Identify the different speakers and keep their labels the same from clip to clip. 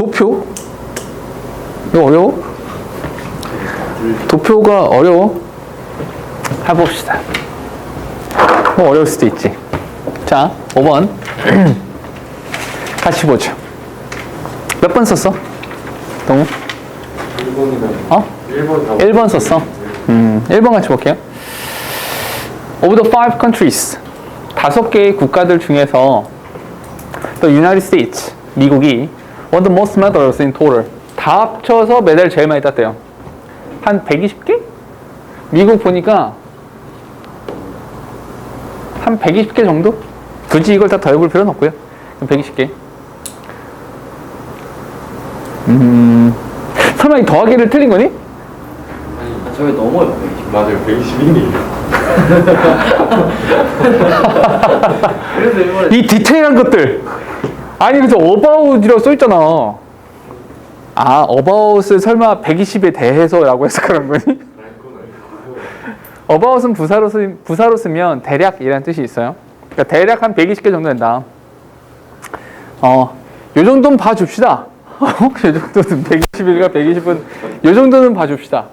Speaker 1: 도표? 이거 어려워? 도표가 어려워? 해봅시다. 뭐 어려울 수도 있지. 자, 5번. 같이 보죠. 몇 번 썼어? 동우?
Speaker 2: 1번이면
Speaker 1: 어? 1번 썼어? 1번 같이 볼게요. Of the 5 countries, 5개의 국가들 중에서 The United States, 미국이 won the most medals in total. 다 합쳐서 메달 제일 많이 땄대요. 한 120개? 미국 보니까 한 120개 정도? 굳이 이걸 다 더해볼 필요는 없고요. 120개. 설마 이 더하기를 틀린 거니?
Speaker 2: 아니 저게 넘어요. 맞아요. 121이에요. 그래서 이번에
Speaker 1: 이 디테일한 것들. 아니 그래서 about이라고 써있잖아. 아 about을 설마 120에 대해서 라고 해서 그런 거니? about은 부사로 쓰면 대략이라는 뜻이 있어요. 그러니까 대략 한 120개 정도 된다. 요 정도는 봐줍시다. 요 정도는 121과 120은 요 정도는 봐줍시다.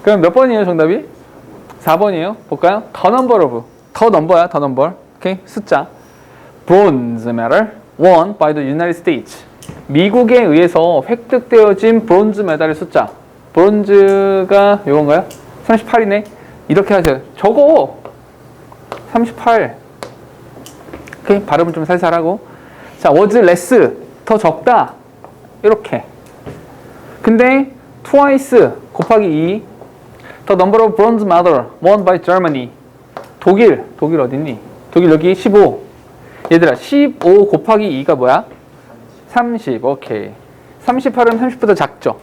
Speaker 1: 그럼 몇 번이에요 정답이? 4번이에요. 볼까요? The number of. 더 넘버야, 더 넘버. 오케이? 숫자. Bronze medal won by the United States. 미국에 의해서 획득되어진 브론즈 메달의 숫자. 브론즈가 요건가요? 38이네. 이렇게 하죠. 저거 38. 오케이? 발음을 좀 살살하고. 자, was less. 더 적다. 이렇게. 근데 twice 곱하기 2. The number of bronze medal won by Germany. 독일 어딨니? 독일 여기 15. 얘들아 15 곱하기 2가 뭐야? 30. 오케이. 38은 30보다 작죠?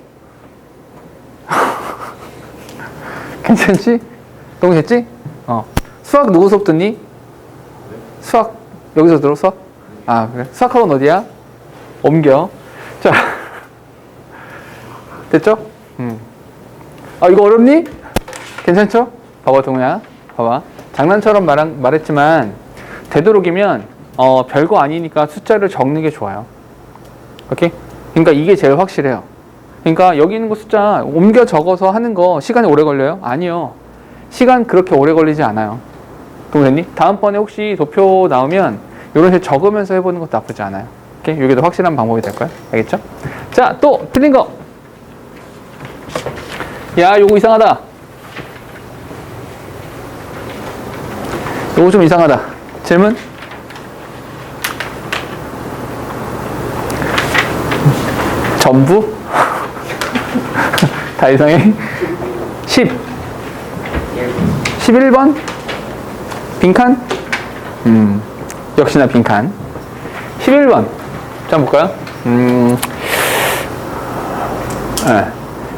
Speaker 1: 괜찮지? 너무 됐지? 수학 누구 수업 듣니? 수학 여기서 들어 수학? 아 그래? 수학학원 어디야? 옮겨. 자 됐죠? 이거 어렵니? 괜찮죠? 봐봐 동우야. 봐봐. 장난처럼 말했지만 되도록이면 별거 아니니까 숫자를 적는 게 좋아요. 오케이? 그러니까 이게 제일 확실해요. 그러니까 여기 있는 거 숫자 옮겨 적어서 하는 거 시간이 오래 걸려요? 아니요. 시간 그렇게 오래 걸리지 않아요. 동우님 다음번에 혹시 도표 나오면 이런 식으로 적으면서 해보는 것도 나쁘지 않아요. 오케이? 이게 더 확실한 방법이 될 거예요. 알겠죠? 자, 또 틀린 거. 야, 요거 이상하다. 요거 좀 이상하다. 질문? 전부? 다 이상해? 10. 11번? 빈칸? 역시나 빈칸. 11번. 자, 볼까요?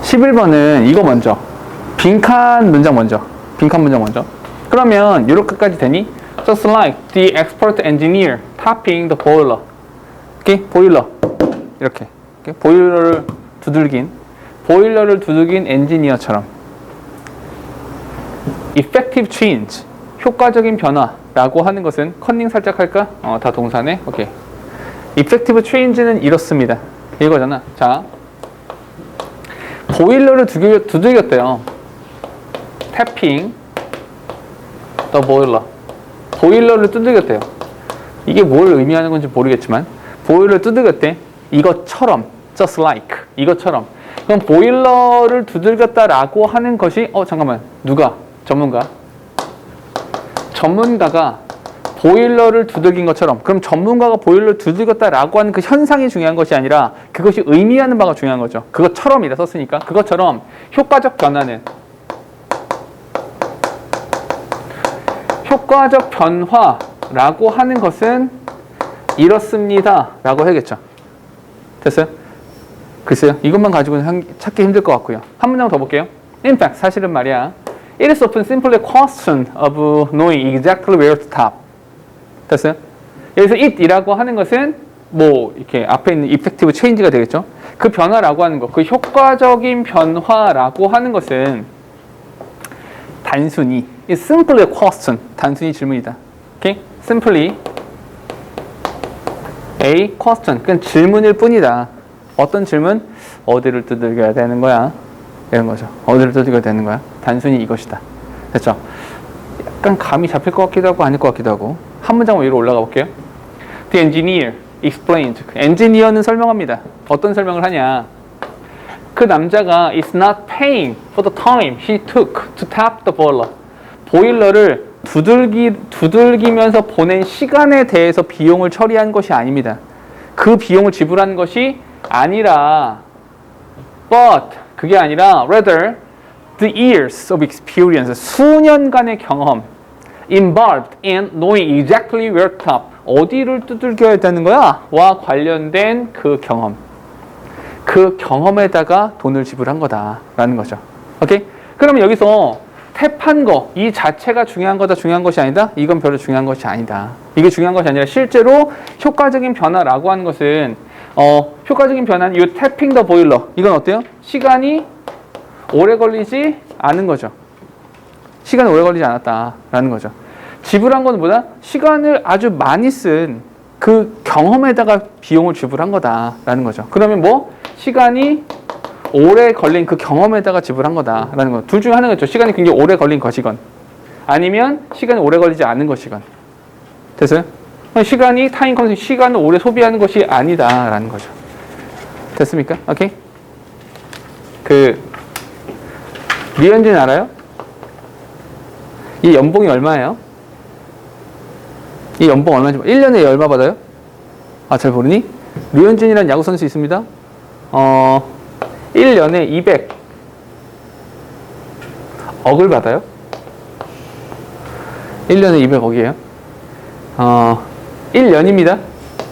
Speaker 1: 11번은 이거 먼저. 빈칸 문장 먼저. 그러면 이렇게까지 되니? Just like the expert engineer tapping the boiler. 오케이? 보일러. 이렇게. 오케이? 보일러를 두들긴 엔지니어처럼. Effective change. 효과적인 변화라고 하는 것은 컨닝 살짝 할까? 다 동사네. 오케이. Effective change는 이렇습니다. 이거잖아. 자. 보일러를 두들겼대요. tapping the boiler. 보일러를 두들겼대요. 이게 뭘 의미하는 건지 모르겠지만 보일러를 두들겼대. 이것처럼 just like 이것처럼. 그럼 보일러를 두들겼다라고 하는 것이 잠깐만 누가? 전문가가 보일러를 두들긴 것처럼. 그럼 전문가가 보일러를 두들겼다라고 하는 그 현상이 중요한 것이 아니라 그것이 의미하는 바가 중요한 거죠. 그것처럼이라 썼으니까 그것처럼 효과적 변화라고 하는 것은 이렇습니다 라고 해야겠죠. 됐어요? 글쎄요. 이것만 가지고는 찾기 힘들 것 같고요. 한 문장 더 볼게요. In fact, 사실은 말이야. It is often simply a question of knowing exactly where to stop. 됐어요? 여기서 it이라고 하는 것은 뭐 이렇게 앞에 있는 effective change가 되겠죠. 그 변화라고 하는 것, 그 효과적인 변화라고 하는 것은 단순히 it's simply a question. 단순히 질문이다. 오케이? simply A question, 그냥 질문일 뿐이다. 어떤 질문? 어디를 두들겨야 되는 거야? 이런 거죠. 어디를 두들겨야 되는 거야? 단순히 이것이다. 됐죠? 약간 감이 잡힐 것 같기도 하고 아닐 것 같기도 하고. 한 문장 위로 올라가 볼게요. The engineer explained. 엔지니어는 설명합니다. 어떤 설명을 하냐? 그 남자가 is not paying for the time he took to tap the boiler. 보일러를 두들기면서 보낸 시간에 대해서 비용을 처리한 것이 아닙니다. 그 비용을 지불한 것이 아니라 but 그게 아니라 rather the years of experience 수년간의 경험 involved in knowing exactly where to tap 어디를 두들겨야 되는 거야? 와 관련된 그 경험 그 경험에다가 돈을 지불한 거다라는 거죠. 오케이? 그러면 여기서 탭한 거, 이 자체가 중요한 거다, 중요한 것이 아니다? 이건 별로 중요한 것이 아니다. 이게 중요한 것이 아니라 실제로 효과적인 변화라고 하는 것은 효과적인 변화는 이 태핑 더 보일러. 이건 어때요? 시간이 오래 걸리지 않은 거죠. 시간이 오래 걸리지 않았다라는 거죠. 지불한 건 뭐다? 시간을 아주 많이 쓴 그 경험에다가 비용을 지불한 거다라는 거죠. 그러면 뭐? 시간이 오래 걸린 그 경험에다가 지불한 거다라는 거. 둘 중에 하나가 있죠. 시간이 굉장히 오래 걸린 것이건 아니면 시간이 오래 걸리지 않은 것이건. 됐어요? 시간이 타임 컨셉 시간을 오래 소비하는 것이 아니다라는 거죠. 됐습니까? 오케이? 류현진 알아요? 이 연봉이 얼마예요? 이 연봉 얼마인지 1년에 얼마 받아요? 아, 잘 모르니? 류현진이라는 야구 선수 있습니다. 1년에 200억을 받아요. 1년에 200억이에요. 1년입니다.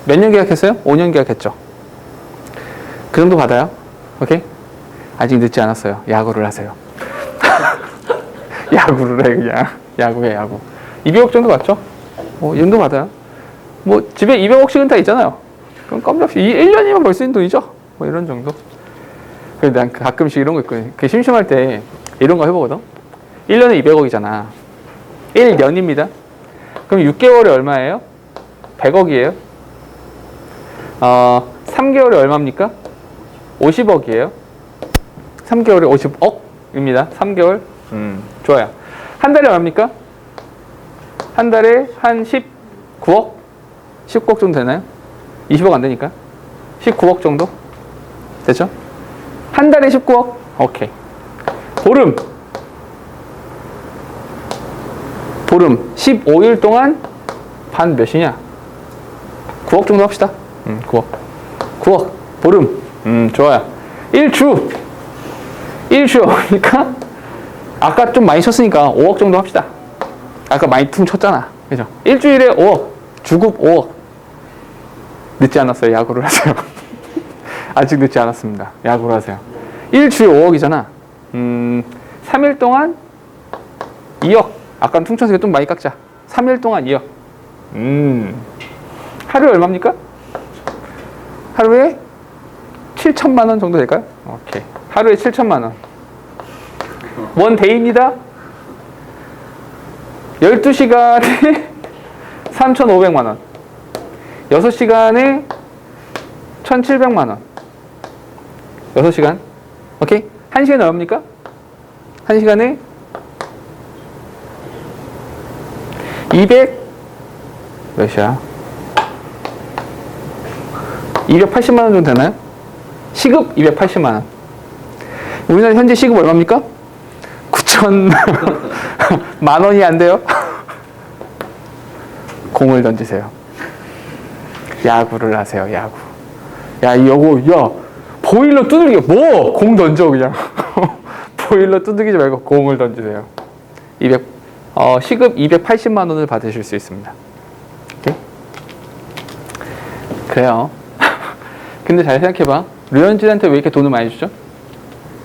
Speaker 1: 몇 년 계약했어요? 5년 계약했죠. 그 정도 받아요. 오케이? 아직 늦지 않았어요. 야구를 하세요. 야구를 해 그냥. 야구해 야구. 200억 정도 받죠? 이 정도 받아요. 뭐 집에 200억씩은 다 있잖아요. 그럼 껌값이 1년이면 벌 수 있는 돈이죠. 뭐 이런 정도. 그래서 난 가끔씩 이런 거 있거든요. 그 심심할 때 이런 거 해보거든. 1년에 200억이잖아. 1년입니다. 그럼 6개월에 얼마예요? 100억이에요. 3개월에 얼마입니까? 50억이에요. 3개월에 50억입니다. 3개월. 좋아요. 한 달에 얼마입니까? 한 달에 한 19억? 19억 정도 되나요? 20억 안 되니까. 19억 정도? 됐죠? 한 달에 19억? 오케이. 보름 15일 동안 반 몇이냐? 9억 정도 합시다. 9억 보름. 좋아요. 일주 그러니까 아까 좀 많이 쳤으니까 5억 정도 합시다. 아까 많이 퉁 쳤잖아. 그죠? 일주일에 5억 주급 5억. 늦지 않았어요. 야구를 하세요. 아직 늦지 않았습니다. 야구를 하세요. 일주일 5억이잖아. 3일 동안 2억. 아까 퉁쳐서 좀 많이 깎자. 3일 동안 2억. 하루에 얼마입니까? 하루에 7천만 원 정도 될까요? 오케이. 하루에 7천만 원. 원 데이입니다. 12시간에 3,500만 원. 6시간에 1,700만 원. 6시간. 오케이? 1시간에 얼마입니까? 1시간에 200 몇이야? 280만 원 정도 되나요? 시급 280만 원. 우리나라 현재 시급 얼마입니까? 9,000만 원이 안 돼요? 공을 던지세요. 야구를 하세요. 야구. 야 보일러 두들겨. 뭐? 공 던져 그냥. 보일러 두들기지 말고 공을 던지세요. 시급 280만 원을 받으실 수 있습니다. 오케이? 그래요. 근데 잘 생각해봐. 류현진한테 왜 이렇게 돈을 많이 주죠?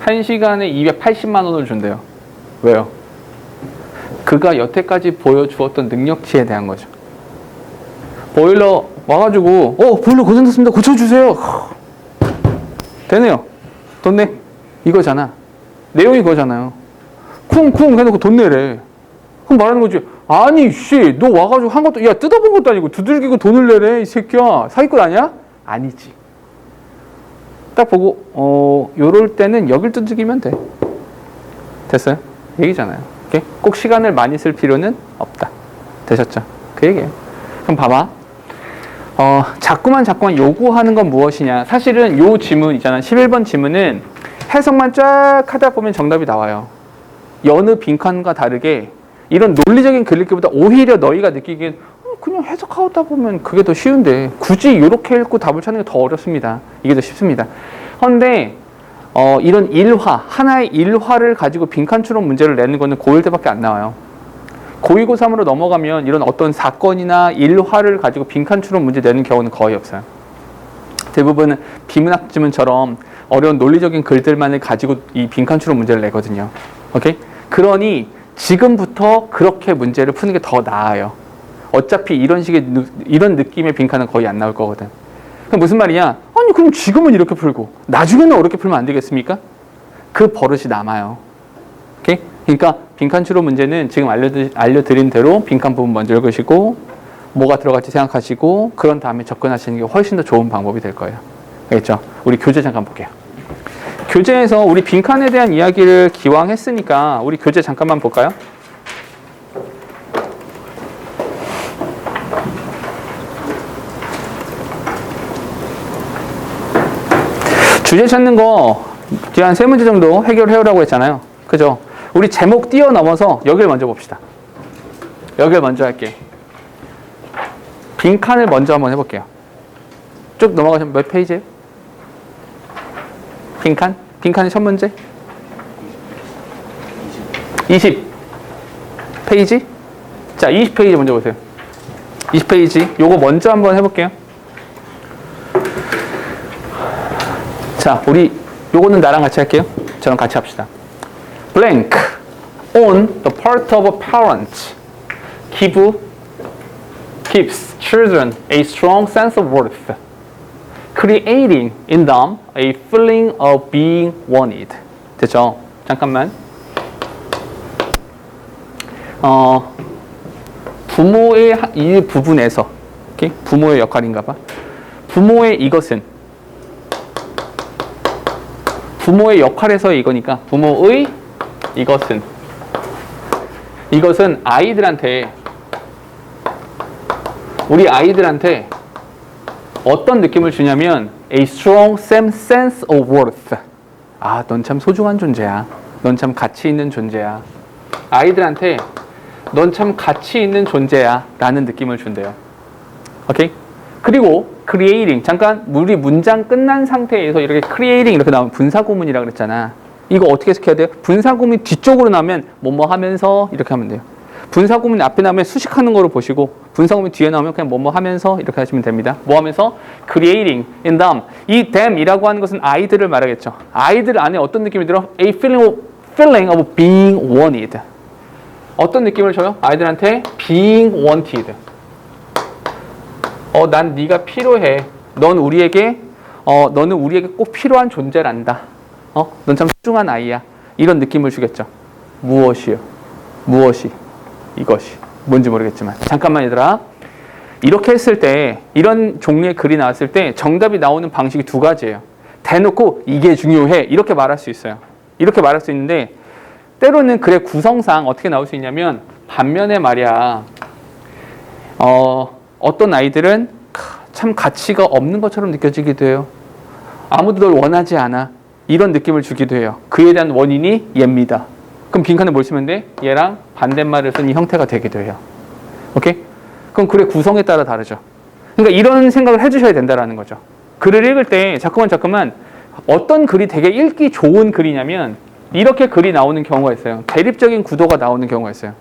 Speaker 1: 1시간에 280만 원을 준대요. 왜요? 그가 여태까지 보여주었던 능력치에 대한 거죠. 보일러 와가지고 보일러 고장났습니다. 고쳐주세요. 되네요. 돈 내. 이거잖아. 내용이 그거잖아요. 쿵쿵 해놓고 돈 내래. 그럼 말하는 거지. 아니, 씨, 너 와가지고 한 것도, 야, 뜯어본 것도 아니고 두들기고 돈을 내래, 이 새끼야. 사기꾼 아니야? 아니지. 딱 보고, 요럴 때는 여길 두들기면 돼. 됐어요? 얘기잖아요. 오케이? 꼭 시간을 많이 쓸 필요는 없다. 되셨죠? 그 얘기예요. 그럼 봐봐. 자꾸만 요구하는 건 무엇이냐. 사실은 요 지문 있잖아. 11번 지문은 해석만 쫙 하다 보면 정답이 나와요. 여느 빈칸과 다르게 이런 논리적인 글 읽기보다 오히려 너희가 느끼기엔 그냥 해석하다 보면 그게 더 쉬운데 굳이 이렇게 읽고 답을 찾는 게 더 어렵습니다. 이게 더 쉽습니다. 그런데 이런 일화, 하나의 일화를 가지고 빈칸 추론 문제를 내는 거는 고1 때밖에 안 나와요. 고2, 고3으로 넘어가면 이런 어떤 사건이나 일화를 가지고 빈칸 추론 문제 내는 경우는 거의 없어요. 대부분은 비문학 지문처럼 어려운 논리적인 글들만을 가지고 이 빈칸 추론 문제를 내거든요. 오케이? 그러니 지금부터 그렇게 문제를 푸는 게 더 나아요. 어차피 이런 느낌의 빈칸은 거의 안 나올 거거든. 그럼 무슨 말이냐? 아니, 그럼 지금은 이렇게 풀고 나중에는 어렵게 풀면 안 되겠습니까? 그 버릇이 남아요. 오케이? 그러니까 빈칸 추론 문제는 지금 알려드린 대로 빈칸 부분 먼저 읽으시고 뭐가 들어갈지 생각하시고 그런 다음에 접근하시는 게 훨씬 더 좋은 방법이 될 거예요. 알겠죠? 우리 교재 잠깐 볼게요. 교재에서 우리 빈칸에 대한 이야기를 기왕했으니까 우리 교재 잠깐만 볼까요? 주제 찾는 거 뒤에 한 3문제 정도 해결해오라고 했잖아요. 그죠? 우리 제목 뛰어넘어서 여기를 먼저 봅시다. 여기를 먼저 할게요. 빈칸을 먼저 한번 해볼게요. 쭉 넘어가시면 몇 페이지예요? 빈칸? 빈칸의 첫 문제? 20 페이지? 자, 20페이지 먼저 보세요. 20페이지 요거 먼저 한번 해볼게요. 자, 우리 요거는 나랑 같이 할게요. 저랑 같이 합시다. Blank on the part of a parent gives children a strong sense of worth, creating in them a feeling of being wanted. 됐죠? 잠깐만. 부모의 이 부분에서, okay? 부모의 역할인가 봐. 부모의 역할에서 이거니까 부모의 이것은 우리 아이들한테 어떤 느낌을 주냐면 a strong sense of worth. 아, 넌 참 소중한 존재야. 넌 참 가치 있는 존재야. 아이들한테 넌 참 가치 있는 존재야 라는 느낌을 준대요. 오케이? 그리고 creating, 잠깐 우리 문장 끝난 상태에서 이렇게 creating 이렇게 나오면 분사구문이라고 그랬잖아. 이거 어떻게 해석해야 돼요? 분사구문이 뒤쪽으로 나오면 뭐뭐 하면서 이렇게 하면 돼요. 분사구문이 앞에 나오면 수식하는 거로 보시고 분사구문이 뒤에 나오면 그냥 뭐뭐 하면서 이렇게 하시면 됩니다. 뭐 하면서? creating in them. 이 them이라고 하는 것은 아이들을 말하겠죠. 아이들 안에 어떤 느낌이 들어? a feeling of being wanted. 어떤 느낌을 줘요? 아이들한테 being wanted. 난 네가 필요해. 너는 우리에게 꼭 필요한 존재란다. 넌 참 소중한 아이야. 이런 느낌을 주겠죠. 무엇이? 이것이. 뭔지 모르겠지만. 잠깐만 얘들아. 이렇게 했을 때, 이런 종류의 글이 나왔을 때 정답이 나오는 방식이 두 가지예요. 대놓고 이게 중요해. 이렇게 말할 수 있어요. 이렇게 말할 수 있는데 때로는 글의 구성상 어떻게 나올 수 있냐면 반면에 말이야. 어떤 아이들은 참 가치가 없는 것처럼 느껴지기도 해요. 아무도 널 원하지 않아. 이런 느낌을 주기도 해요. 그에 대한 원인이 얘입니다. 그럼 빈칸에 뭘 쓰면 돼? 얘랑 반대말을 쓴 이 형태가 되기도 해요. 오케이? 그럼 글의 구성에 따라 다르죠. 그러니까 이런 생각을 해주셔야 된다는 거죠. 글을 읽을 때 자꾸만 어떤 글이 되게 읽기 좋은 글이냐면 이렇게 글이 나오는 경우가 있어요. 대립적인 구도가 나오는 경우가 있어요.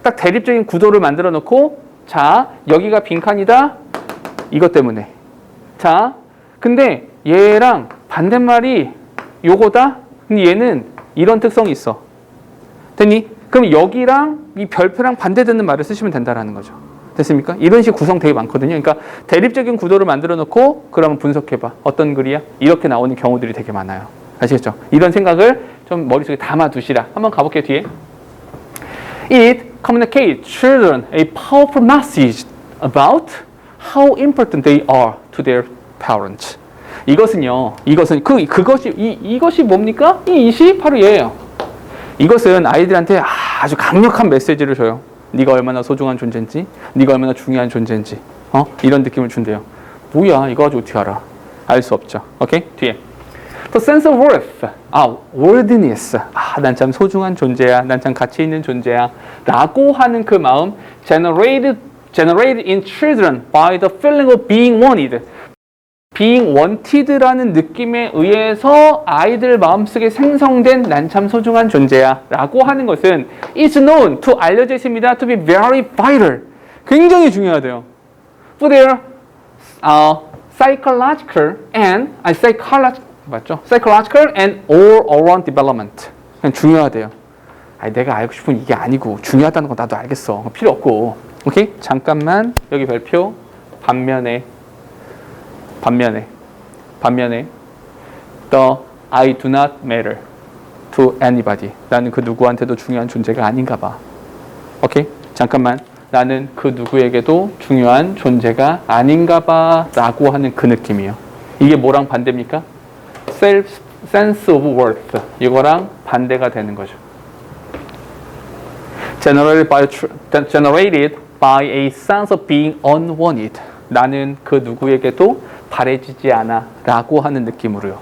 Speaker 1: 딱 대립적인 구도를 만들어 놓고 자, 여기가 빈칸이다. 이것 때문에. 자, 근데 얘랑 반대말이 요거다. 근데 얘는 이런 특성이 있어. 됐니? 그럼 여기랑 이 별표랑 반대되는 말을 쓰시면 된다라는 거죠. 됐습니까? 이런 식 구성 되게 많거든요. 그러니까 대립적인 구도를 만들어 놓고 그러면 분석해봐. 어떤 글이야? 이렇게 나오는 경우들이 되게 많아요. 아시겠죠? 이런 생각을 좀 머릿속에 담아 두시라. 한번 가볼게요, 뒤에. It communicate children a powerful message about how important they are to their parents. 이것이 뭡니까? 이 이시 바로 얘예요. 이것은 아이들한테 아주 강력한 메시지를 줘요. 네가 얼마나 소중한 존재인지, 네가 얼마나 중요한 존재인지, 이런 느낌을 준대요. 뭐야, 이거 가지고 어떻게 알아? 알 수 없죠. 오케이? 뒤에. The sense of worth, worthiness, 난 참 소중한 존재야, 난 참 가치 있는 존재야 라고 하는 그 마음 generated in children by the feeling of being wanted. being wanted라는 느낌에 의해서 아이들 마음속에 생성된 난 참 소중한 존재야 라고 하는 것은 is known to 알려져 있습니다. to be very vital. 굉장히 중요하대요. for their psychological and all around development. 그냥 중요하대요. 내가 알고 싶은 이게 아니고 중요하다는 건 나도 알겠어. 필요 없고. 오케이? 잠깐만 여기 별표 반면에 the I do not matter to anybody. 나는 그 누구한테도 중요한 존재가 아닌가 봐. 오케이? 잠깐만. 나는 그 누구에게도 중요한 존재가 아닌가 봐 라고 하는 그 느낌이에요. 이게 뭐랑 반대입니까? sense of worth. 이거랑 반대가 되는 거죠. generated by a sense of being unwanted. 나는 그 누구에게도 바래지지 않아 라고 하는 느낌으로요.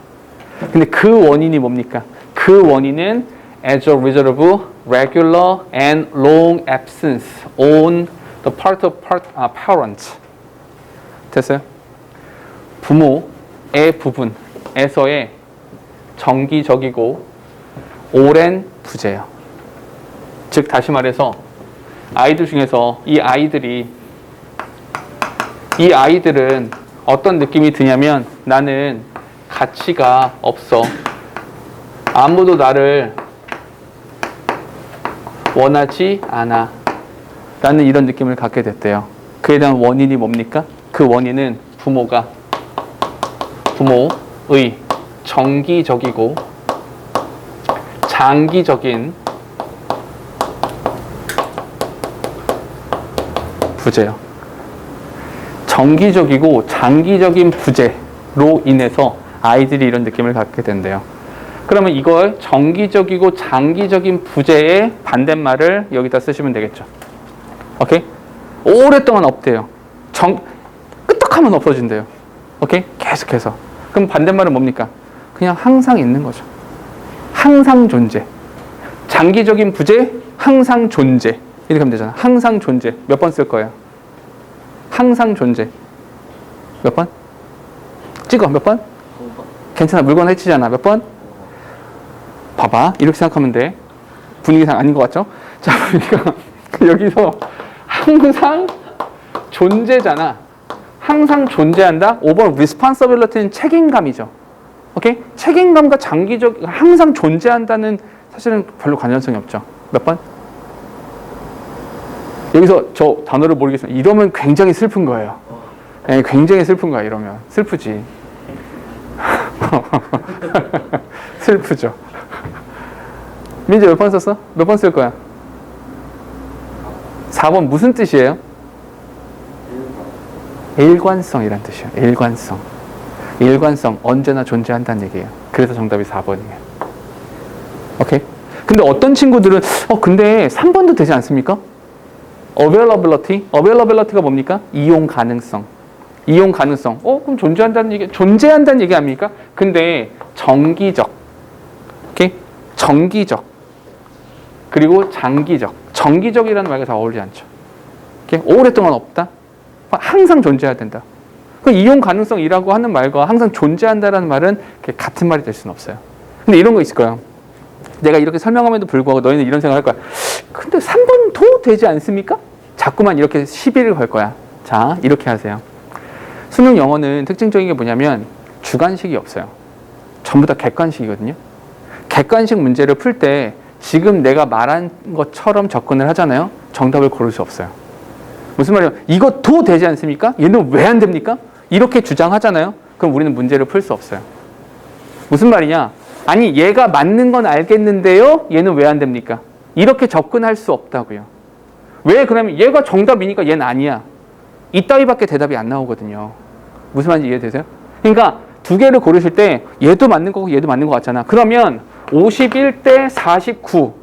Speaker 1: 근데 그 원인이 뭡니까? 그 원인은 as a result of regular and long absence on the part of parents. 됐어요? 부모의 부분에서의 정기적이고 오랜 부재예요. 즉 다시 말해서 아이들 중에서 이 아이들은 어떤 느낌이 드냐면 나는 가치가 없어. 아무도 나를 원하지 않아. 라는 이런 느낌을 갖게 됐대요. 그에 대한 원인이 뭡니까? 그 원인은 부모의 정기적이고 장기적인 부재요. 정기적이고 장기적인 부재로 인해서 아이들이 이런 느낌을 갖게 된대요. 그러면 이걸 정기적이고 장기적인 부재의 반대말을 여기다 쓰시면 되겠죠. 오케이? 오랫동안 없대요. 끄떡하면 없어진대요. 오케이? 계속해서. 그럼 반대말은 뭡니까? 그냥 항상 있는 거죠. 항상 존재. 장기적인 부재, 항상 존재. 이렇게 하면 되잖아. 항상 존재. 몇 번 쓸 거예요? 항상 존재. 몇 번? 찍어. 몇 번? 괜찮아. 물건 해치잖아. 몇 번? 봐봐. 이렇게 생각하면 돼. 분위기상 아닌 것 같죠? 자, 그러니까 여기서 항상 존재잖아. 항상 존재한다. 5번 responsibility는 책임감이죠. 오케이? 책임감과 항상 존재한다는 사실은 별로 관련성이 없죠. 몇 번? 여기서 저 단어를 모르겠어요. 이러면 굉장히 슬픈 거예요. 네, 굉장히 슬픈 거야. 이러면 슬프지. 슬프죠. 민재 몇 번 썼어? 몇 번 쓸 거야? 4번 무슨 뜻이에요? 일관성이란 뜻이에요. 일관성 언제나 존재한다는 얘기예요. 그래서 정답이 4번이에요. 오케이? 근데 어떤 친구들은 근데 3번도 되지 않습니까? availability가 뭡니까? 이용 가능성. 그럼 존재한다는 얘기 아닙니까? 근데 정기적. 오케이? 정기적. 그리고 장기적. 정기적이라는 말과 다 어울리지 않죠. 오케이? 오랫동안 없다. 항상 존재해야 된다. 그 이용 가능성이라고 하는 말과 항상 존재한다라는 말은 같은 말이 될 수는 없어요. 근데 이런 거 있을 거예요. 내가 이렇게 설명함에도 불구하고 너희는 이런 생각을 할 거야. 근데 3번도 되지 않습니까? 자꾸만 이렇게 시비를 걸 거야. 자, 이렇게 하세요. 수능 영어는 특징적인 게 뭐냐면 주관식이 없어요. 전부 다 객관식이거든요. 객관식 문제를 풀 때 지금 내가 말한 것처럼 접근을 하잖아요. 정답을 고를 수 없어요. 무슨 말이에요? 이것도 되지 않습니까? 얘는 왜 안 됩니까? 이렇게 주장하잖아요. 그럼 우리는 문제를 풀 수 없어요. 무슨 말이냐? 아니 얘가 맞는 건 알겠는데요. 얘는 왜 안 됩니까? 이렇게 접근할 수 없다고요. 왜 그러면 얘가 정답이니까 얘는 아니야. 이따위밖에 대답이 안 나오거든요. 무슨 말인지 이해되세요? 그러니까 두 개를 고르실 때 얘도 맞는 거고 얘도 맞는 거 같잖아. 그러면 51대 49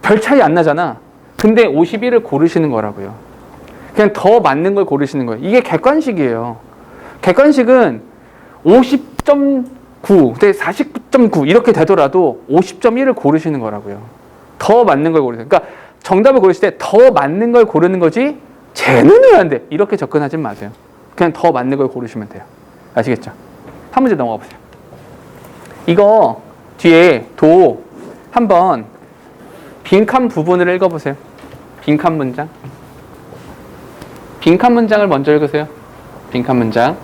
Speaker 1: 별 차이 안 나잖아. 근데 51을 고르시는 거라고요. 그냥 더 맞는 걸 고르시는 거예요. 이게 객관식이에요. 객관식은 50.9 대 49.9 이렇게 되더라도 50.1을 고르시는 거라고요. 더 맞는 걸 고르세요. 그러니까 정답을 고르실 때 더 맞는 걸 고르는 거지 쟤는 왜 안 돼? 이렇게 접근하지 마세요. 그냥 더 맞는 걸 고르시면 돼요. 아시겠죠? 한 문제 넘어가 보세요. 이거 뒤에 도 한번 빈칸 부분을 읽어보세요. 빈칸 문장. 빈칸 문장을 먼저 읽으세요. 빈칸 문장.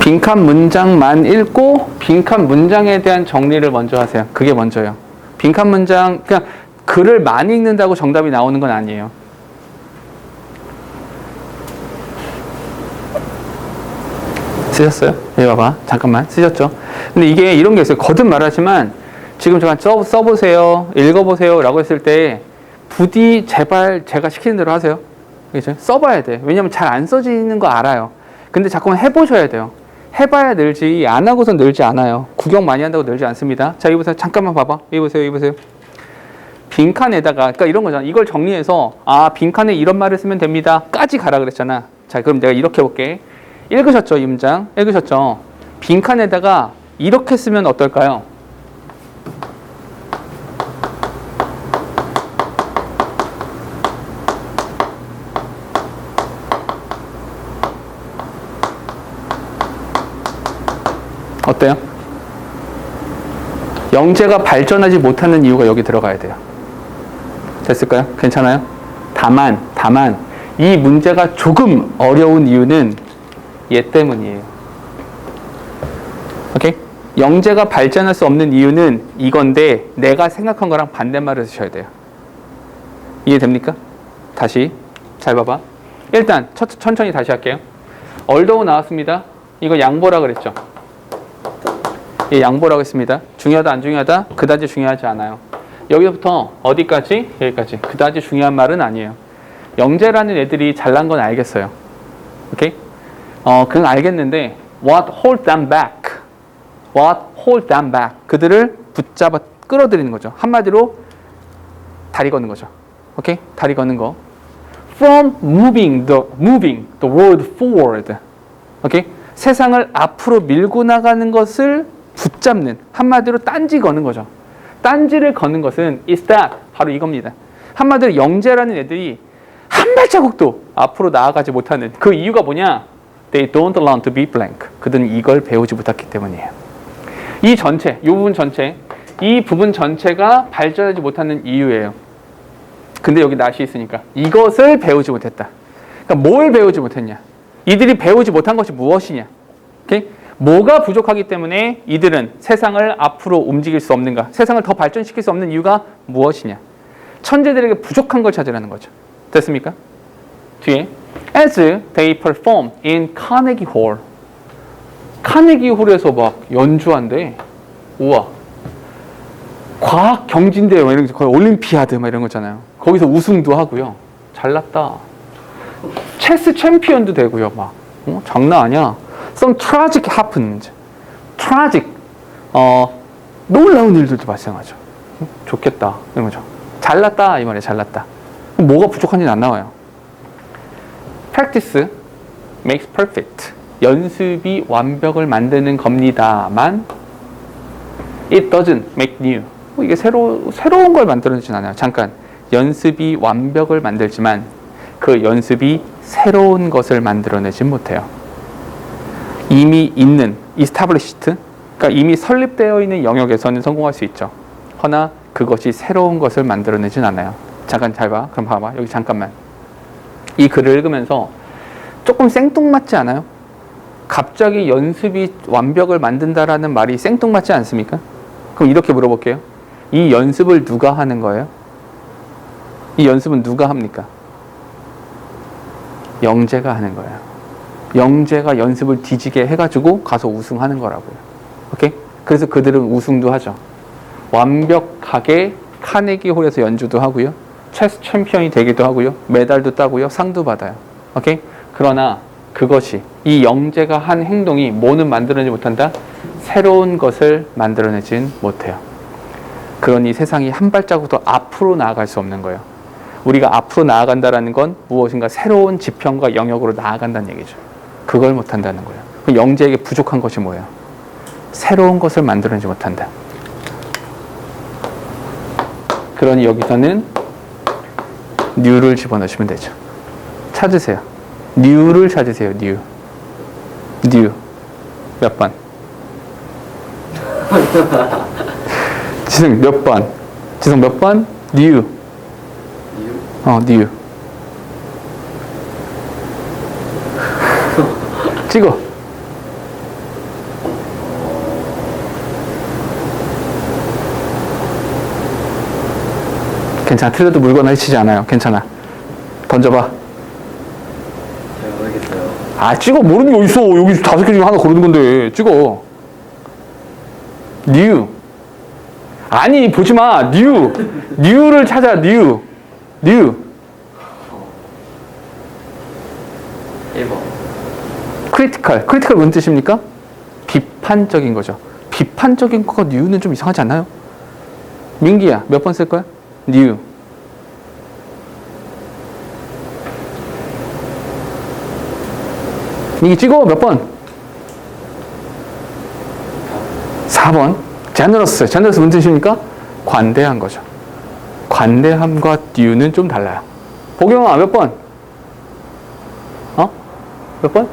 Speaker 1: 빈칸 문장만 읽고 빈칸 문장에 대한 정리를 먼저 하세요. 그게 먼저요. 빈칸 문장, 그냥 글을 많이 읽는다고 정답이 나오는 건 아니에요. 쓰셨어요? 여기 봐봐. 잠깐만. 쓰셨죠? 근데 이게 이런 게 있어요. 거듭 말하지만 지금 잠깐 써보세요. 읽어보세요. 라고 했을 때 부디 제발 제가 시키는 대로 하세요. 그렇죠? 써봐야 돼. 왜냐면 잘 안 써지는 거 알아요. 근데 자꾸만 해보셔야 돼요. 해봐야 늘지 안 하고서 늘지 않아요. 구경 많이 한다고 늘지 않습니다. 자, 이거 보세요. 잠깐만 봐봐. 이거 보세요. 이거 보세요. 빈칸에다가 그러니까 이런 거잖아. 이걸 정리해서 아 빈칸에 이런 말을 쓰면 됩니다. 까지 가라 그랬잖아. 자, 그럼 내가 이렇게 해볼게. 읽으셨죠? 이 문장? 읽으셨죠? 빈칸에다가 이렇게 쓰면 어떨까요? 어때요? 영재가 발전하지 못하는 이유가 여기 들어가야 돼요. 됐을까요? 괜찮아요? 다만 이 문제가 조금 어려운 이유는 얘 때문이에요. 오케이? 영재가 발전할 수 없는 이유는 이건데 내가 생각한 거랑 반대말을 쓰셔야 돼요. 이해됩니까? 다시 잘 봐봐. 일단 천천히 다시 할게요. 얼더우 나왔습니다. 이거 양보라 그랬죠. 예, 양보라고 했습니다. 중요하다 안 중요하다? 그다지 중요하지 않아요. 여기서부터 어디까지? 여기까지. 그다지 중요한 말은 아니에요. 영재라는 애들이 잘난 건 알겠어요. 오케이? 그건 알겠는데 what hold them back? What hold them back? 그들을 붙잡아 끌어들이는 거죠. 한마디로 다리 거는 거죠. 오케이? 다리 거는 거. From moving the world forward. 오케이? 세상을 앞으로 밀고 나가는 것을 붙잡는, 한마디로 딴지 거는 거죠. 딴지를 거는 것은 is that, 바로 이겁니다. 한마디로 영재라는 애들이 한 발자국도 앞으로 나아가지 못하는 그 이유가 뭐냐? They don't learn to be blank. 그들은 이걸 배우지 못했기 때문이에요. 이 전체, 이 부분 전체, 이 부분 전체가 발전하지 못하는 이유예요. 근데 여기 낫이 있으니까 이것을 배우지 못했다. 그러니까 뭘 배우지 못했냐? 이들이 배우지 못한 것이 무엇이냐? 오케이? 뭐가 부족하기 때문에 이들은 세상을 앞으로 움직일 수 없는가? 세상을 더 발전시킬 수 없는 이유가 무엇이냐? 천재들에게 부족한 걸 찾으라는 거죠. 됐습니까? 뒤에 As they perform in Carnegie Hall. 카네기 홀에서 막 연주한대. 우와. 과학 경진대회 막 이런 거, 거의 올림피아드 막 이런 거잖아요. 거기서 우승도 하고요. 잘났다. 체스 챔피언도 되고요. 막 장난 아니야. Some tragic happened. tragic. 놀라운 일들도 발생하죠. 좋겠다. 이런 거죠. 잘났다 이 말이에요. 잘났다. 뭐가 부족한지는 안 나와요. Practice makes perfect. 연습이 완벽을 만드는 겁니다만 It doesn't make new. 이게 새로운 걸 만들어내진 않아요. 잠깐. 연습이 완벽을 만들지만 그 연습이 새로운 것을 만들어내진 못해요. 이미 있는 established, 그러니까 이미 설립되어 있는 영역에서는 성공할 수 있죠. 허나 그것이 새로운 것을 만들어내진 않아요. 잠깐 잘 봐. 그럼 봐봐. 여기 잠깐만. 이 글을 읽으면서 조금 생뚱맞지 않아요? 갑자기 연습이 완벽을 만든다라는 말이 생뚱맞지 않습니까? 그럼 이렇게 물어볼게요. 이 연습을 누가 하는 거예요? 이 연습은 누가 합니까? 영재가 하는 거예요. 영재가 연습을 뒤지게 해가지고 가서 우승하는 거라고요. 오케이? 그래서 그들은 우승도 하죠. 완벽하게 카네기 홀에서 연주도 하고요. 체스 챔피언이 되기도 하고요. 메달도 따고요. 상도 받아요. 오케이? 그러나 그것이 이 영재가 한 행동이 뭐는 만들어내지 못한다? 새로운 것을 만들어내진 못해요. 그러니 세상이 한 발자국 더 앞으로 나아갈 수 없는 거예요. 우리가 앞으로 나아간다는 건 무엇인가 새로운 지평과 영역으로 나아간다는 얘기죠. 그걸 못한다는 거예요. 그럼 영재에게 부족한 것이 뭐예요? 새로운 것을 만들어내지 못한다. 그러니 여기서는 뉴를 집어넣으시면 되죠. 찾으세요. 뉴를 찾으세요. 뉴. 몇 번? 지성 몇 번? 지성 몇 번? 뉴. 뉴. 찍어. 괜찮아. 틀려도 물건 해치지 않아요. 괜찮아. 던져봐.
Speaker 2: 제가 모르겠어요.
Speaker 1: 아, 찍어. 모르는 게 어딨어. 여기 5개 중에 하나 고르는 건데. 찍어. 뉴. 아니, 보지 마. 뉴. 뉴를 찾아. 뉴.
Speaker 2: 1번.
Speaker 1: 크리티컬 무슨 뜻입니까? 비판적인 거죠. 비판적인 거가 뉴는 좀 이상하지 않나요? 민기야, 몇 번 쓸 거야? 뉴. 민기 찍어. 몇 번? 4번. 제너러스 무슨 뜻입니까? 관대한 거죠. 관대함과 뉴는 좀 달라요. 보경아, 몇 번? 몇 번?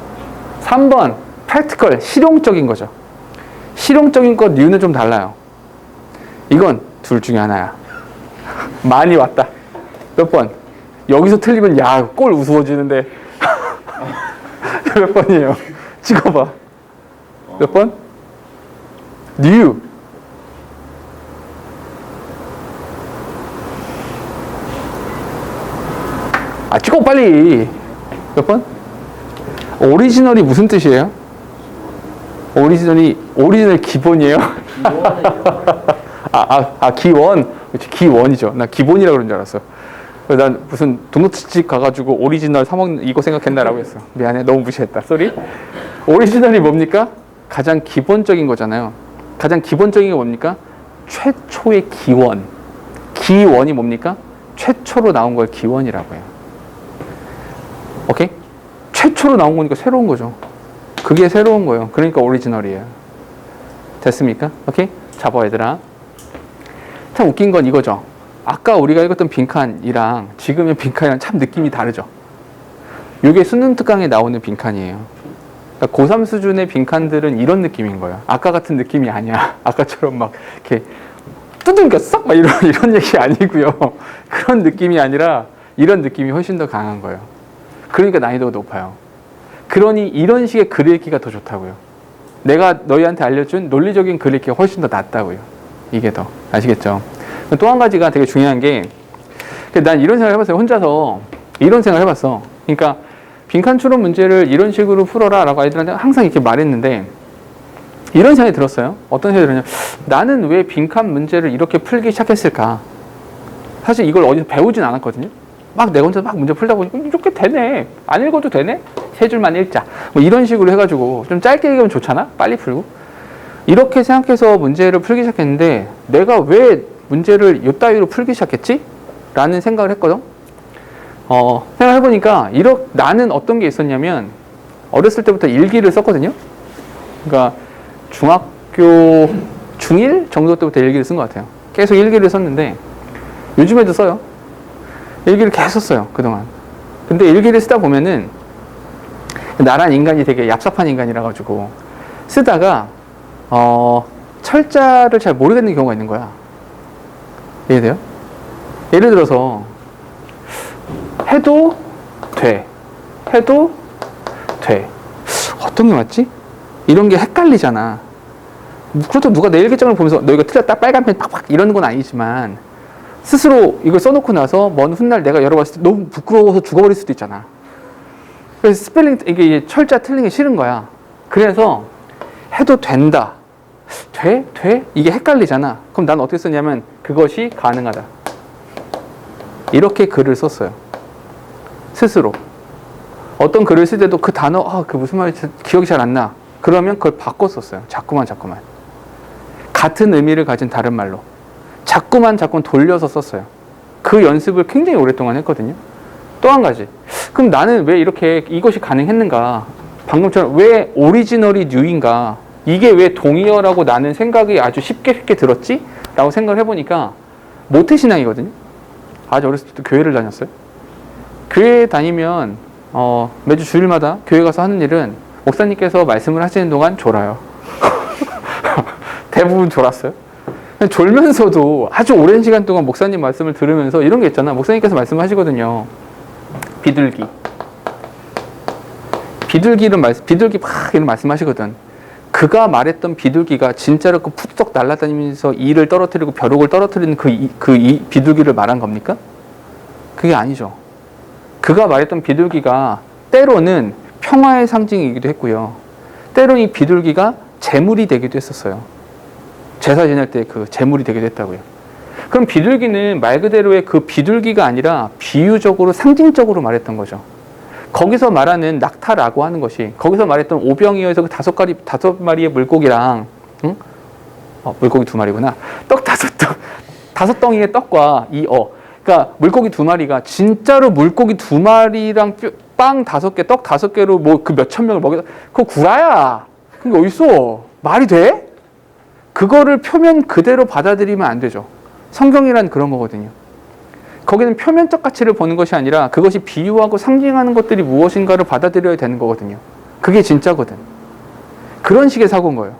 Speaker 1: 3번. 프랙티컬, 실용적인 거죠. 실용적인 것 뉴는 좀 달라요. 이건 둘 중에 하나야. 많이 왔다. 몇 번? 여기서 틀리면 야, 꼴 우스워지는데. 몇 번이에요? 찍어봐. 몇 번? 뉴. 아, 찍어 빨리. 몇 번? 오리지널이 무슨 뜻이에요? 오리지널 기본이에요? 기원. 그렇지, 기원이죠. 나 기본이라고 그런 줄 알았어. 난 무슨 도넛집 가가지고 오리지널 사 먹는 이거 생각했나라고 했어. 미안해, 너무 무시했다. 쏘리. 오리지널이 뭡니까? 가장 기본적인 거잖아요. 가장 기본적인 게 뭡니까? 최초의 기원. 기원이 뭡니까? 최초로 나온 걸 기원이라고 해요. 오케이? 최초로 나온 거니까 새로운 거죠. 그게 새로운 거예요. 그러니까 오리지널이에요. 됐습니까? 오케이? 잡아, 얘들아. 참 웃긴 건 이거죠. 아까 우리가 읽었던 빈칸이랑 지금의 빈칸이랑 참 느낌이 다르죠. 이게 수능 특강에 나오는 빈칸이에요. 그러니까 고3 수준의 빈칸들은 이런 느낌인 거예요. 아까 같은 느낌이 아니야. 아까처럼 막 이렇게 두들겼어? 막 이런 얘기 아니고요. 그런 느낌이 아니라 이런 느낌이 훨씬 더 강한 거예요. 그러니까 난이도가 높아요. 그러니 이런 식의 글 읽기가 더 좋다고요. 내가 너희한테 알려준 논리적인 글 읽기가 훨씬 더 낫다고요. 이게 더. 아시겠죠? 또 한 가지가 되게 중요한 게, 난 이런 생각을 해봤어요. 혼자서 이런 생각을 해봤어. 그러니까 빈칸 추론 문제를 이런 식으로 풀어라 라고 아이들한테 항상 이렇게 말했는데, 이런 생각이 들었어요. 어떤 생각이 들었냐면, 나는 왜 빈칸 문제를 이렇게 풀기 시작했을까? 사실 이걸 어디서 배우진 않았거든요. 막 내 혼자 막 문제 풀다 보니까 이렇게 되네. 안 읽어도 되네. 3줄만 읽자. 뭐 이런 식으로 해가지고 좀 짧게 읽으면 좋잖아. 빨리 풀고. 이렇게 생각해서 문제를 풀기 시작했는데, 내가 왜 문제를 이따위로 풀기 시작했지? 라는 생각을 했거든. 생각해보니까 나는 어떤 게 있었냐면, 어렸을 때부터 일기를 썼거든요. 그러니까 중학교 중1 정도 때부터 일기를 쓴 것 같아요. 계속 일기를 썼는데 요즘에도 써요. 일기를 계속 썼어요, 그동안. 근데 일기를 쓰다 보면은 나란 인간이 되게 얍삽한 인간이라 가지고 쓰다가 철자를 잘 모르겠는 경우가 있는 거야. 이해돼요? 예를 들어서 해도 돼, 해도 돼. 어떤 게 맞지? 이런 게 헷갈리잖아. 그렇다고 누가 내 일기장을 보면서 너 이거 틀렸다 빨간 펜 팍팍 이러는 건 아니지만 스스로 이걸 써놓고 나서 먼 훗날 내가 열어봤을 때 너무 부끄러워서 죽어버릴 수도 있잖아. 그래서 스펠링 이게 철자 틀린 게 싫은 거야. 그래서 해도 된다. 돼? 돼? 이게 헷갈리잖아. 그럼 난 어떻게 썼냐면 그것이 가능하다. 이렇게 글을 썼어요. 스스로. 어떤 글을 쓸 때도 그 단어, 그 무슨 말인지 기억이 잘 안 나. 그러면 그걸 바꿔 썼어요. 자꾸만. 같은 의미를 가진 다른 말로. 자꾸만 돌려서 썼어요. 그 연습을 굉장히 오랫동안 했거든요. 또 한 가지. 그럼 나는 왜 이렇게 이것이 가능했는가? 방금처럼 왜 오리지널이 뉴인가? 이게 왜 동의어라고 나는 생각이 아주 쉽게 들었지? 라고 생각을 해보니까 모태신앙이거든요. 아주 어렸을 때도 교회를 다녔어요. 교회 다니면 매주 주일마다 교회 가서 하는 일은 목사님께서 말씀을 하시는 동안 졸아요. 대부분 졸았어요. 졸면서도 아주 오랜 시간 동안 목사님 말씀을 들으면서 이런 게 있잖아. 목사님께서 말씀하시거든요. 비둘기 막 이런 말씀하시거든. 그가 말했던 비둘기가 진짜로 그 푸떡 날아다니면서 이를 떨어뜨리고 벼룩을 떨어뜨리는 이 비둘기를 말한 겁니까? 그게 아니죠. 그가 말했던 비둘기가 때로는 평화의 상징이기도 했고요. 때로는 이 비둘기가 재물이 되기도 했었어요. 제사 지낼 때 그 재물이 되기도 했다고요. 그럼 비둘기는 말 그대로의 그 비둘기가 아니라 비유적으로 상징적으로 말했던 거죠. 거기서 말하는 낙타라고 하는 것이 거기서 말했던 오병이어에서 그 다섯 마리의 물고기랑 물고기 두 마리구나. 떡 다섯 덩이의 떡과 그러니까 물고기 두 마리가 진짜로 물고기 두 마리랑 빵 5개, 떡 5개로 뭐 그 몇천 명을 먹여. 그거 구라야. 그게 어딨어? 말이 돼? 그거를 표면 그대로 받아들이면 안 되죠. 성경이란 그런 거거든요. 거기는 표면적 가치를 보는 것이 아니라 그것이 비유하고 상징하는 것들이 무엇인가를 받아들여야 되는 거거든요. 그게 진짜거든. 그런 식의 사고인 거예요.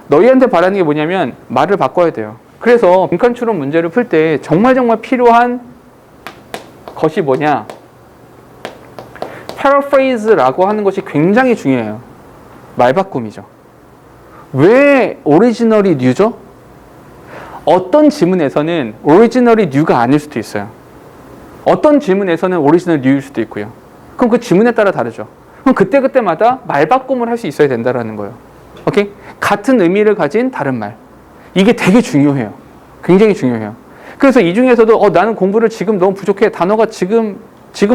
Speaker 1: 너희한테 바라는 게 뭐냐면 말을 바꿔야 돼요. 그래서 빈칸추론 문제를 풀 때 정말 필요한 것이 뭐냐? paraphrase라고 하는 것이 굉장히 중요해요. 말 바꿈이죠. 왜 오리지널이 뉴죠? 어떤 지문에서는 오리지널이 뉴가 아닐 수도 있어요. 어떤 지문에서는 오리지널 뉴일 수도 있고요. 그럼 그 지문에 따라 다르죠. 그럼 그때마다 말 바꿈을 할 수 있어야 된다는 거예요. 오케이? 같은 의미를 가진 다른 말. 이게 되게 중요해요. 굉장히 중요해요. 그래서 이 중에서도 나는 공부를 지금 너무 부족해. 단어가 지금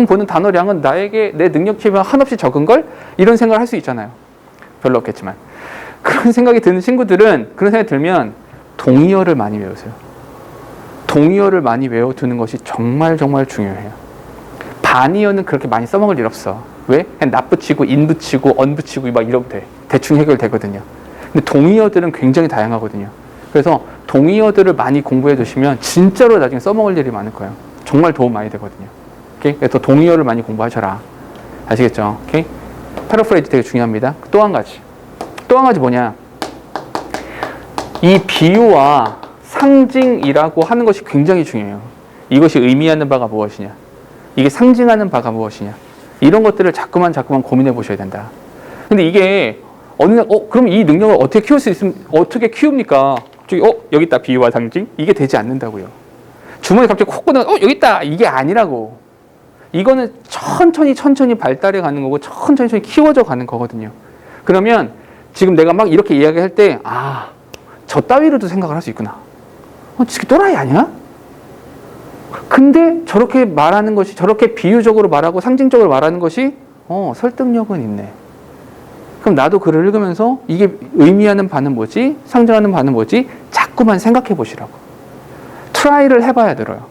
Speaker 1: 보는 단어량은 나에게 내 능력치에 비하면 한없이 적은걸? 이런 생각을 할 수 있잖아요. 별로 없겠지만. 그런 생각이 드는 친구들은 그런 생각이 들면 동의어를 많이 외우세요. 동의어를 많이 외워두는 것이 정말 중요해요. 반의어는 그렇게 많이 써먹을 일 없어. 왜? 그냥 납 붙이고 인 붙이고 언 붙이고 막 이러면 돼. 대충 해결되거든요. 근데 동의어들은 굉장히 다양하거든요. 그래서 동의어들을 많이 공부해 두시면 진짜로 나중에 써먹을 일이 많을 거예요. 정말 도움 많이 되거든요. 오케이? 그래서 동의어를 많이 공부하셔라. 아시겠죠? 오케이? 패러프레이즈 되게 중요합니다. 또 한 가지 뭐냐? 이 비유와 상징이라고 하는 것이 굉장히 중요해요. 이것이 의미하는 바가 무엇이냐? 이게 상징하는 바가 무엇이냐? 이런 것들을 자꾸만 고민해 보셔야 된다. 근데 이게 어느 날 그럼 이 능력을 어떻게 키울 수 있으면 어떻게 키웁니까? 저기 여기 있다 비유와 상징? 이게 되지 않는다고요. 주머니 갑자기 콕 꺼내 여기 있다 이게 아니라고. 이거는 천천히 발달해 가는 거고 천천히 키워져 가는 거거든요. 그러면 지금 내가 막 이렇게 이야기할 때 저 따위로도 생각을 할 수 있구나. 지금 또라이 아니야? 근데 저렇게 말하는 것이 저렇게 비유적으로 말하고 상징적으로 말하는 것이 설득력은 있네. 그럼 나도 글을 읽으면서 이게 의미하는 바는 뭐지? 상징하는 바는 뭐지? 자꾸만 생각해 보시라고. 트라이를 해봐야 들어요.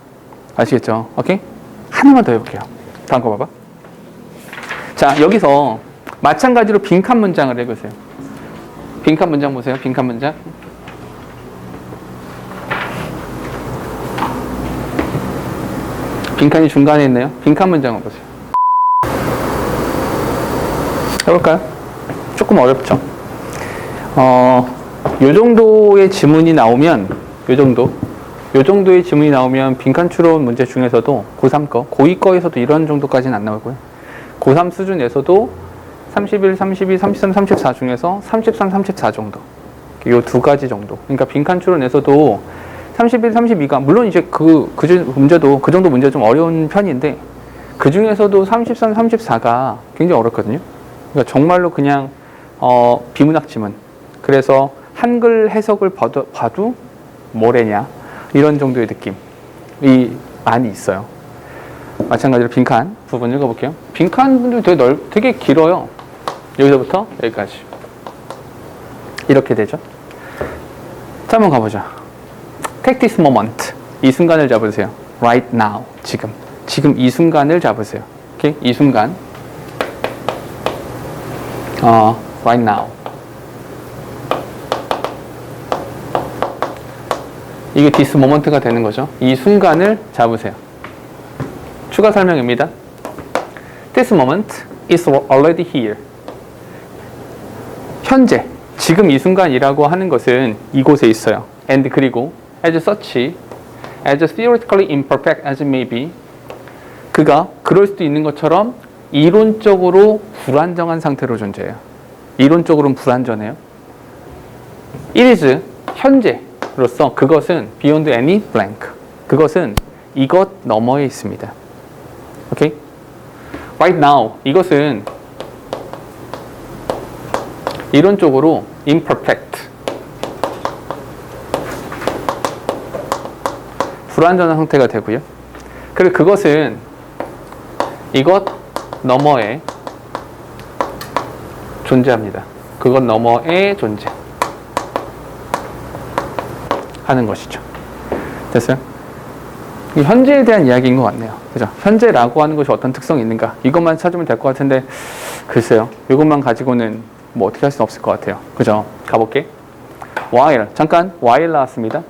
Speaker 1: 아시겠죠? 오케이? 하나만 더 해볼게요. 다음 거 봐봐. 자, 여기서 마찬가지로 빈칸 문장을 읽으세요. 빈칸 문장 보세요. 빈칸 문장. 빈칸이 중간에 있네요. 빈칸 문장을 보세요. 해볼까요? 조금 어렵죠? 요 정도의 지문이 나오면, 요 정도의 지문이 나오면 빈칸 추론 문제 중에서도 고3 거, 고2 거에서도 이런 정도까지는 안 나오고요. 고3 수준에서도 31, 32, 33, 34 중에서 33, 34 정도. 요 두 가지 정도. 그러니까 빈칸 추론에서도 31, 32가 물론 이제 문제도 그 정도 문제 좀 어려운 편인데 그 중에서도 33, 34가 굉장히 어렵거든요. 그러니까 정말로 그냥 비문학 지문. 그래서 한글 해석을 봐도 뭐래냐 이런 정도의 느낌이 많이 있어요. 마찬가지로 빈칸 부분 읽어볼게요. 빈칸 분들 되게 길어요. 여기서부터 여기까지 이렇게 되죠. 자, 한번 가보자. Take this moment. 이 순간을 잡으세요. Right now. 지금 이 순간을 잡으세요. 오케이? 이 순간. Right now. 이게 this moment가 되는 거죠. 이 순간을 잡으세요. 추가 설명입니다. This moment is already here. 현재, 지금 이 순간이라고 하는 것은 이곳에 있어요. And 그리고 as such, as theoretically imperfect as it may be, 그가 그럴 수도 있는 것처럼 이론적으로 불안정한 상태로 존재해요. 이론적으로는 불안전해요. It is 현재로서 그것은 beyond any blank. 그것은 이것 너머에 있습니다. 오케이? Right now 이것은 이론적으로 imperfect 불완전한 상태가 되고요. 그리고 그것은 이것 너머에 존재합니다. 그것 너머에 존재하는 것이죠. 됐어요? 이 현재에 대한 이야기인 것 같네요. 그죠? 현재라고 하는 것이 어떤 특성이 있는가? 이것만 찾으면 될 것 같은데 글쎄요. 이것만 가지고는 뭐 어떻게 할 수는 없을 것 같아요. 그죠? 가볼게. while. 잠깐 while 나왔습니다.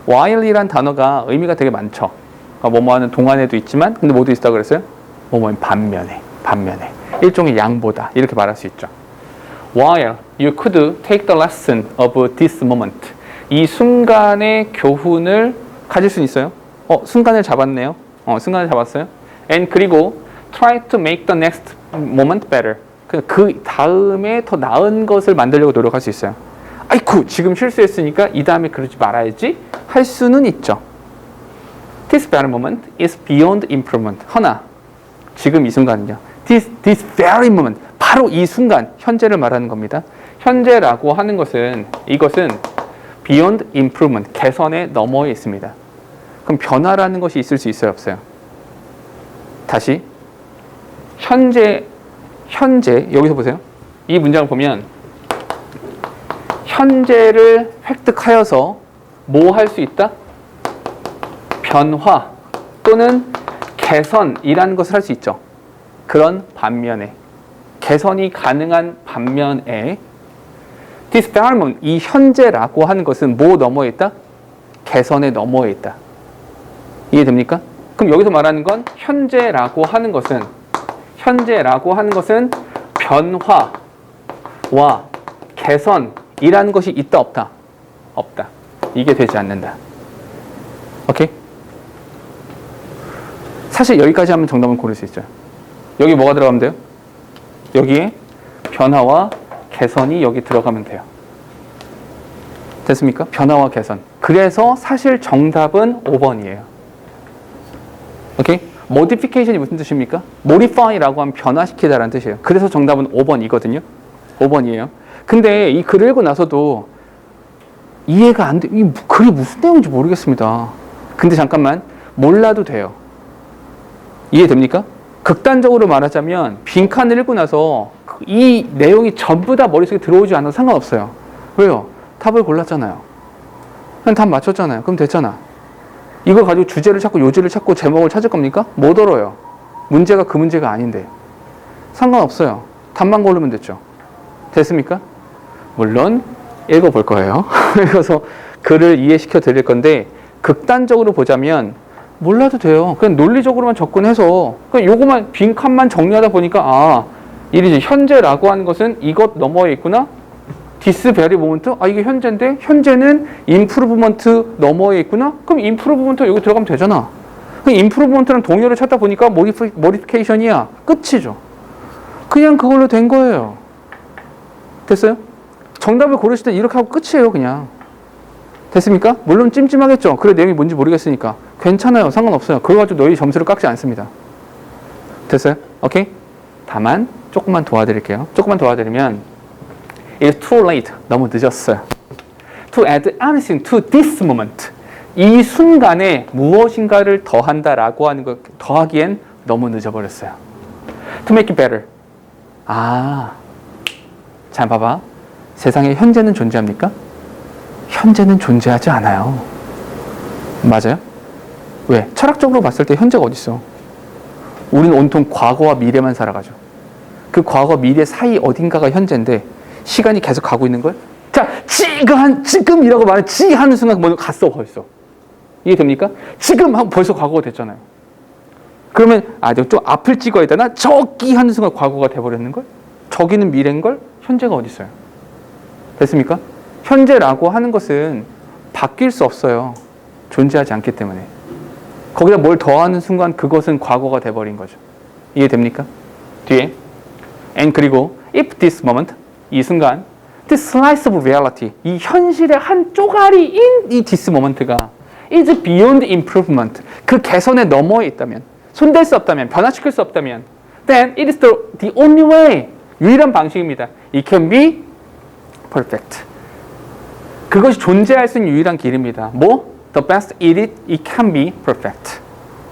Speaker 1: while이란 단어가 의미가 되게 많죠. 뭐뭐하는 동안에도 있지만 근데 모두 있다고 그랬어요? 뭐뭐는 반면에 일종의 양보다 이렇게 말할 수 있죠. While you could take the lesson of this moment. 이 순간의 교훈을 가질 수 있어요. 순간을 잡았네요. 순간을 잡았어요. And 그리고 try to make the next moment better. 그 다음에 더 나은 것을 만들려고 노력할 수 있어요. 아이쿠 지금 실수했으니까 이 다음에 그러지 말아야지 할 수는 있죠. This better moment is beyond improvement. 허나 지금 이 순간은요. This very moment. 바로 이 순간 현재를 말하는 겁니다. 현재라고 하는 것은 이것은 beyond improvement. 개선의 너머에 있습니다. 그럼 변화라는 것이 있을 수 있어요? 없어요? 다시 현재 여기서 보세요. 이 문장을 보면 현재를 획득하여서 뭐 할 수 있다? 변화 또는 개선이라는 것을 할 수 있죠. 그런 반면에 개선이 가능한 반면에 this very moment, 이 현재라고 하는 것은 뭐 너머에 있다? 개선의 너머에 있다. 이해됩니까? 그럼 여기서 말하는 건 현재라고 하는 것은 변화와 개선이라는 것이 있다 없다? 없다. 이게 되지 않는다. 오케이? 사실 여기까지 하면 정답은 고를 수 있어요. 여기 뭐가 들어가면 돼요? 여기에 변화와 개선이 여기 들어가면 돼요. 됐습니까? 변화와 개선. 그래서 사실 정답은 5번이에요. 오케이? modification이 무슨 뜻입니까? modify라고 하면 변화시키다라는 뜻이에요. 그래서 정답은 5번이거든요. 5번이에요. 근데 이 글을 읽고 나서도 이해가 안 돼. 이 글이 무슨 내용인지 모르겠습니다. 근데 잠깐만 몰라도 돼요. 이해됩니까? 극단적으로 말하자면 빈칸을 읽고 나서 이 내용이 전부 다 머릿속에 들어오지 않아도 상관없어요. 왜요? 답을 골랐잖아요. 그냥 답 맞췄잖아요. 그럼 됐잖아. 이걸 가지고 주제를 찾고 요지를 찾고 제목을 찾을 겁니까? 못 얻어요. 문제가 그 문제가 아닌데. 상관없어요. 답만 고르면 됐죠. 됐습니까? 물론 읽어볼 거예요. 그래서 글을 이해시켜 드릴 건데 극단적으로 보자면 몰라도 돼요. 그냥 논리적으로만 접근해서 그냥 요거만 빈칸만 정리하다 보니까 이제 현재라고 하는 것은 이것 너머에 있구나. this very moment. 이게 현재인데 현재는 improvement 너머에 있구나. 그럼 improvement 여기 들어가면 되잖아. 그럼 improvement랑 동의어를 찾다 보니까 modification이야. 끝이죠. 그냥 그걸로 된 거예요. 됐어요? 정답을 고르실 때 이렇게 하고 끝이에요, 그냥. 됐습니까? 물론 찜찜하겠죠. 그래, 내용이 뭔지 모르겠으니까. 괜찮아요. 상관없어요. 그거 가지고 너희 점수를 깎지 않습니다. 됐어요? 오케이? 다만 조금만 도와드릴게요. 조금만 도와드리면 It's too late. 너무 늦었어요. To add anything to this moment. 이 순간에 무엇인가를 더한다라고 하는 거 더하기엔 너무 늦어버렸어요. To make it better. 자, 봐봐. 세상에 현재는 존재합니까? 현재는 존재하지 않아요. 맞아요? 왜? 철학적으로 봤을 때 현재가 어디 있어? 우리는 온통 과거와 미래만 살아가죠. 그 과거, 미래 사이 어딘가가 현재인데 시간이 계속 가고 있는 걸? 자, 지금이라고 말해. 하는 순간 뭐 갔어, 벌써. 이해됩니까? 지금 하고 벌써 과거가 됐잖아요. 그러면 좀 앞을 찍어야 되나? 저기 하는 순간 과거가 돼버렸는 걸? 저기는 미래인 걸? 현재가 어디 있어요? 됐습니까? 현재라고 하는 것은 바뀔 수 없어요. 존재하지 않기 때문에. 거기다 뭘 더하는 순간 그것은 과거가 돼버린 거죠. 이해됩니까? 뒤에 and 그리고 if this moment 이 순간 this slice of reality 이 현실의 한 쪼가리인 이 this moment가 is beyond improvement 그 개선의 너머에 있다면 손댈 수 없다면 변화시킬 수 없다면 then it is the only way 유일한 방식입니다. It can be perfect 그것이 존재할 수 있는 유일한 길입니다. 뭐? The best it can be perfect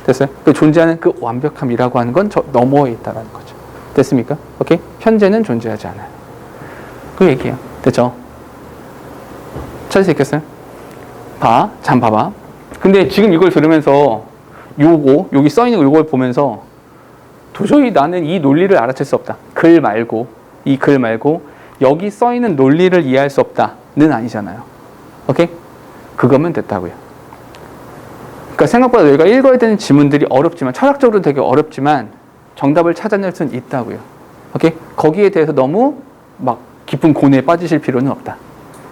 Speaker 1: 됐어요? 그 존재하는 그 완벽함이라고 하는 건 저 너머에 있다는 거죠. 됐습니까? 오케이? 현재는 존재하지 않아요. 그 얘기예요. 됐죠? 찾을 수 있겠어요? 잠 봐봐. 근데 지금 이걸 들으면서 여기 써있는 이걸 보면서 도저히 나는 이 논리를 알아챌 수 없다. 이 글 말고 여기 써있는 논리를 이해할 수 없다는 아니잖아요. 오케이? 그거면 됐다고요. 그러니까 생각보다 너희가 읽어야 되는 지문들이 어렵지만 철학적으로 되게 어렵지만 정답을 찾아낼 수는 있다고요. 오케이? 거기에 대해서 너무 막 깊은 고뇌에 빠지실 필요는 없다.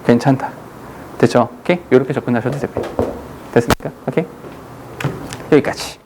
Speaker 1: 괜찮다. 됐죠? 오케이? 이렇게 접근하셔도 됩니다. 됐습니까? 오케이? 여기까지.